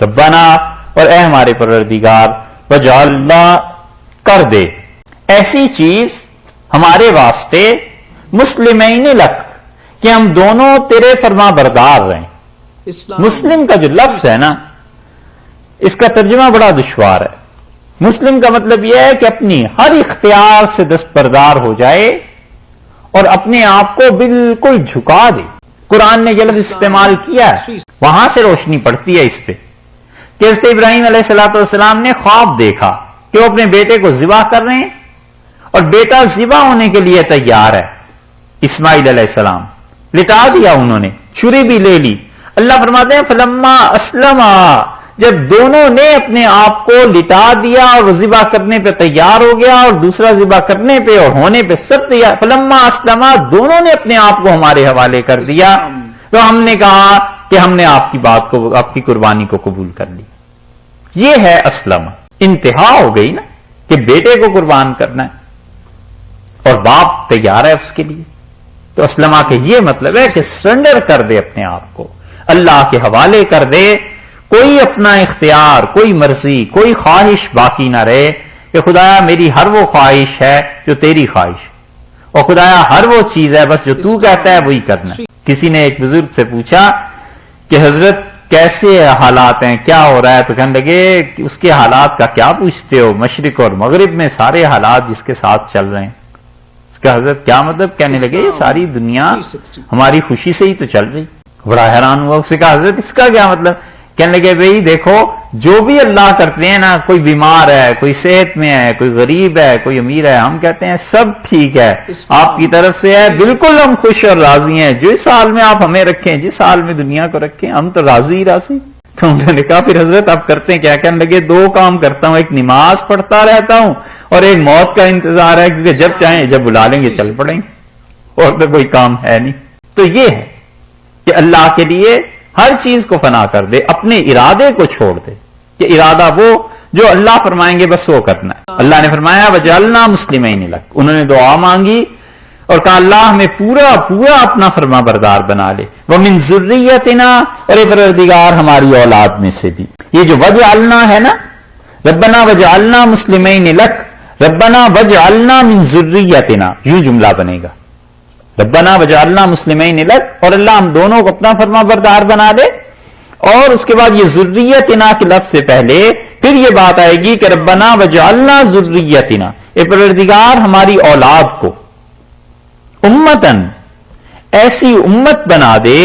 ربنا، اور اے ہمارے پروردگار، وجعلنا، کر دے ایسی چیز ہمارے واسطے، مسلمین لک، کہ ہم دونوں تیرے فرما بردار رہیں۔ مسلم کا جو لفظ ہے نا، اس کا ترجمہ بڑا دشوار ہے۔ مسلم کا مطلب یہ ہے کہ اپنی ہر اختیار سے دستبردار ہو جائے اور اپنے آپ کو بالکل جھکا دے۔ قرآن نے یہ لفظ استعمال کیا ہے، وہاں سے روشنی پڑتی ہے اس پہ کہ حضرت ابراہیم علیہ السلام نے خواب دیکھا کہ وہ اپنے بیٹے کو ذبح کر رہے ہیں اور بیٹا ذبح ہونے کے لیے تیار ہے، اسماعیل علیہ السلام، لٹا دیا انہوں نے، چھری بھی لے لی۔ اللہ فرماتے ہیں فلما اسلما، جب دونوں نے اپنے آپ کو لٹا دیا اور ذبح کرنے پہ تیار ہو گیا اور دوسرا ذبح کرنے پہ اور ہونے پہ سب تیار، فلما اسلما، دونوں نے اپنے آپ کو ہمارے حوالے کر دیا، تو ہم نے کہا کہ ہم نے آپ کی بات کو، آپ کی قربانی کو قبول کر لی۔ یہ ہے اسلم، انتہا ہو گئی نا کہ بیٹے کو قربان کرنا ہے اور باپ تیار ہے اس کے لیے۔ تو اسلمہ کے یہ مطلب ہے کہ سرنڈر کر دے اپنے آپ کو، اللہ کے حوالے کر دے، کوئی اپنا اختیار، کوئی مرضی، کوئی خواہش باقی نہ رہے کہ خدایا میری ہر وہ خواہش ہے جو تیری خواہش، اور خدایا ہر وہ چیز ہے بس جو تو کہتا ہے وہی کرنا ہے۔ کسی نے ایک بزرگ سے پوچھا کہ حضرت کیسے حالات ہیں، کیا ہو رہا ہے؟ تو کہنے لگے کہ اس کے حالات کا کیا پوچھتے ہو، مشرق اور مغرب میں سارے حالات جس کے ساتھ چل رہے ہیں۔ اس کا حضرت کیا مطلب؟ کہنے لگے یہ ساری دنیا ہماری خوشی سے ہی تو چل رہی۔ بڑا حیران ہوا، اس سے کہا حضرت اس کا کیا مطلب؟ کہنے لگے بھئی دیکھو جو بھی اللہ کرتے ہیں نا، کوئی بیمار ہے، کوئی صحت میں ہے، کوئی غریب ہے، کوئی امیر ہے، ہم کہتے ہیں سب ٹھیک ہے، آپ کی طرف سے ہے، بالکل ہم خوش اور راضی ہیں، جس حال میں آپ ہمیں رکھیں، جس حال میں دنیا کو رکھیں، ہم تو راضی ہی راضی۔ تو انہوں نے کہا پھر حضرت آپ کرتے ہیں کیا؟ کہنے لگے دو کام کرتا ہوں، ایک نماز پڑھتا رہتا ہوں اور ایک موت کا انتظار ہے، کیونکہ جب چاہیں جب بلا لیں گے چل پڑیں گے، اور تو کوئی کام ہے نہیں۔ تو یہ ہے کہ اللہ کے لیے ہر چیز کو فنا کر دے، اپنے ارادے کو چھوڑ دے کہ ارادہ وہ جو اللہ فرمائیں گے بس وہ کرنا ہے۔ اللہ نے فرمایا وجعلنا مسلمین لک، انہوں نے دعا مانگی اور کہا اللہ ہمیں پورا پورا اپنا فرما بردار بنا لے، ومن ذریتنا، اور اے پروردگار ہماری اولاد میں سے بھی۔ یہ جو وجعلنا ہے نا، ربنا وجعلنا مسلمین لک، ربنا وجعلنا من ذریتنا، یوں جملہ بنے گا، ربنا وجعلنا مسلمین لک، اور اللہ ہم دونوں کو اپنا فرما بردار بنا دے، اور اس کے بعد یہ ذریتنا کے لفظ سے پہلے پھر یہ بات آئے گی کہ ربنا وجعلنا ذریتنا، اے پروردگار ہماری اولاد کو امتن، ایسی امت بنا دے،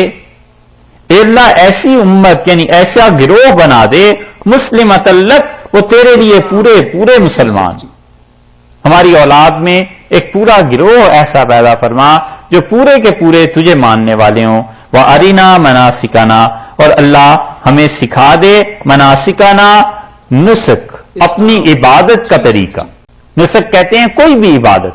اے اللہ ایسی امت یعنی ایسا گروہ بنا دے، مسلمۃ لک، وہ تیرے لیے پورے پورے مسلمان، ہماری اولاد میں ایک پورا گروہ ایسا پیدا فرما جو پورے کے پورے تجھے ماننے والے ہوں۔ وَأَرِنَا مَنَاسِكَنَا، اور اللہ ہمیں سکھا دے مناسکنا، نسک، اپنی عبادت کا طریقہ۔ نسک کہتے ہیں کوئی بھی عبادت،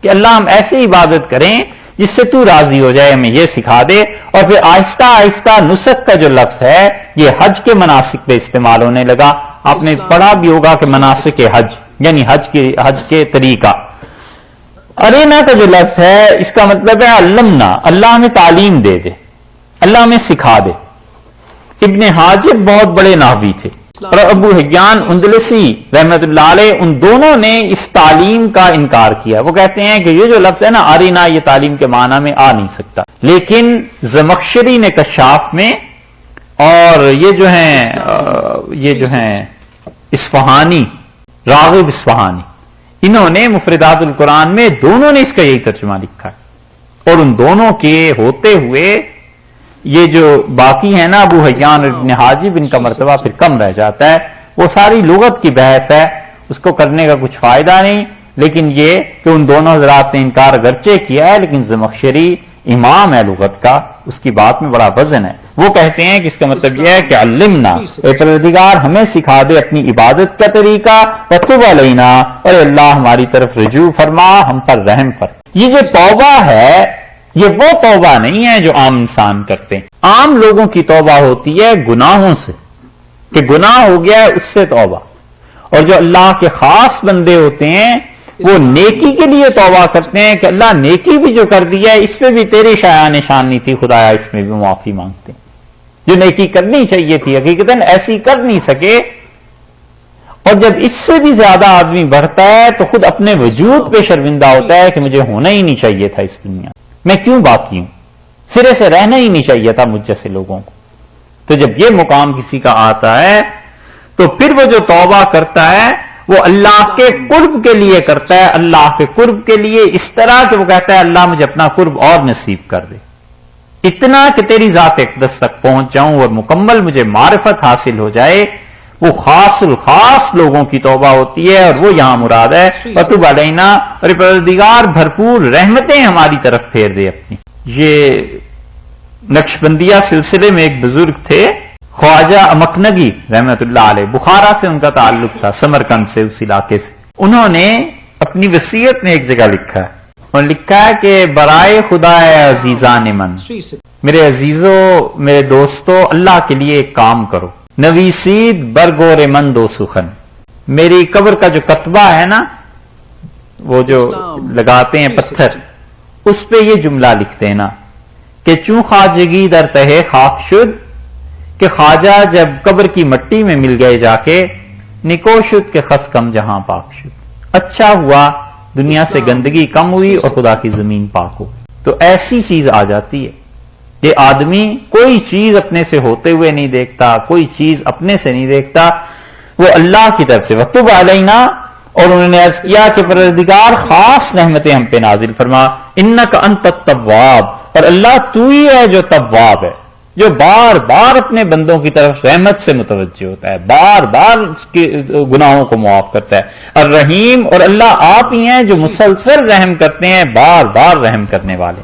کہ اللہ ہم ایسے عبادت کریں جس سے تو راضی ہو جائے، ہمیں یہ سکھا دے۔ اور پھر آہستہ آہستہ نسک کا جو لفظ ہے یہ حج کے مناسک پہ استعمال ہونے لگا۔ آپ نے پڑھا بھی ہوگا کہ مناسک حج یعنی حج کے طریقہ۔ ارینا کا جو لفظ ہے اس کا مطلب ہے علمنا، اللہ ہمیں تعلیم دے دے، اللہ ہمیں سکھا دے۔ ابن حاجب بہت بڑے نحوی تھے، اور ابو حیان اندلسی رحمت اللہ علیہ، ان دونوں نے اس تعلیم کا انکار کیا۔ وہ کہتے ہیں کہ یہ جو لفظ ہے نا ارینا، یہ تعلیم کے معنی میں آ نہیں سکتا، لیکن زمخشری نے کشاف میں، اور یہ جو ہیں اصفہانی، راغب اصفہانی، انہوں نے مفردات القرآن میں دونوں نے اس کا یہی ترجمہ لکھا ہے، اور ان دونوں کے ہوتے ہوئے یہ جو باقی ہے نا ابو حیان اور ابن حاجب، ان کا مرتبہ پھر کم رہ جاتا ہے۔ وہ ساری لغت کی بحث ہے، اس کو کرنے کا کچھ فائدہ نہیں، لیکن یہ کہ ان دونوں حضرات نے انکار اگرچہ کیا ہے، لیکن زمخشری امام ہے لغت کا، اس کی بات میں بڑا وزن ہے۔ وہ کہتے ہیں کہ اس کا مطلب یہ ہے کہ علمنا، اے پروردگار ہمیں سکھا دے اپنی عبادت کا طریقہ، وتب علینا، اور اللہ ہماری طرف رجوع فرما، ہم پر رحم فرما۔ یہ جو توبہ ہے یہ وہ توبہ نہیں ہے جو عام انسان کرتے ہیں۔ عام لوگوں کی توبہ ہوتی ہے گناہوں سے، کہ گناہ ہو گیا ہے اس سے توبہ، اور جو اللہ کے خاص بندے ہوتے ہیں وہ نیکی کے لیے توبہ کرتے ہیں کہ اللہ نیکی بھی جو کر دیا ہے اس پہ بھی تیری شایع نشان نہیں تھی، خدایا اس میں بھی معافی مانگتے ہیں۔ جو نیکی کرنی چاہیے تھی حقیقتاً ایسی کر نہیں سکے، اور جب اس سے بھی زیادہ آدمی بڑھتا ہے تو خود اپنے وجود پہ شرمندہ ہوتا ہے کہ مجھے ہونا ہی نہیں چاہیے تھا اس دنیا میں کیوں باقی ہوں، سرے سے رہنا ہی نہیں چاہیے تھا مجھ جیسے لوگوں کو۔ تو جب یہ مقام کسی کا آتا ہے تو پھر وہ جو توبہ کرتا ہے وہ اللہ کے قرب کے لیے کرتا ہے، اللہ کے قرب کے لیے اس طرح کہ وہ کہتا ہے اللہ مجھے اپنا قرب اور نصیب کر دے، اتنا کہ تیری ذات اقدس تک پہنچ جاؤں اور مکمل مجھے معرفت حاصل ہو جائے۔ وہ خاص الخاص لوگوں کی توبہ ہوتی ہے، اور وہ یہاں مراد ہے وَتُبْ عَلَيْنَا، اور پروردگار بھرپور رحمتیں ہماری طرف پھیر دے اپنی۔ یہ نقشبندیہ سلسلے میں ایک بزرگ تھے خواجہ مکنگی رحمت اللہ علیہ، بخارا سے ان کا تعلق تھا، سمرقند سے، اس علاقے سے۔ انہوں نے اپنی وصیت میں ایک جگہ لکھا ہے، اور لکھا ہے کہ برائے خدا عزیزان من، میرے عزیزو میرے دوستو، اللہ کے لیے ایک کام کرو، نویسید برگور من دو سخن، میری قبر کا جو کتبہ ہے نا، وہ جو لگاتے ہیں پتھر، اس پہ یہ جملہ لکھ دینا کہ چوں خواجگی در تہے خاک شد، کہ خواجہ جب قبر کی مٹی میں مل گئے جا کے، نکو شد کہ خس کم جہاں پاک شد، اچھا ہوا دنیا سے گندگی کم ہوئی اور خدا کی زمین پاک ہو۔ تو ایسی چیز آ جاتی ہے، یہ آدمی کوئی چیز اپنے سے ہوتے ہوئے نہیں دیکھتا، کوئی چیز اپنے سے نہیں دیکھتا، وہ اللہ کی طرف سے وَتُبْ عَلَيْنَا، اور انہوں نے عرض کیا کہ پروردگار خاص رحمتیں ہم پہ نازل فرما، اِنَّكَ أَنْتَ التَّوَّابُ، اور اللہ تو ہی ہے جو تواب ہے، جو بار بار اپنے بندوں کی طرف رحمت سے متوجہ ہوتا ہے، بار بار اس کے گناہوں کو معاف کرتا ہے، الرحیم، اور اللہ آپ ہی ہیں جو مسلسل رحم کرتے ہیں، بار بار رحم کرنے والے۔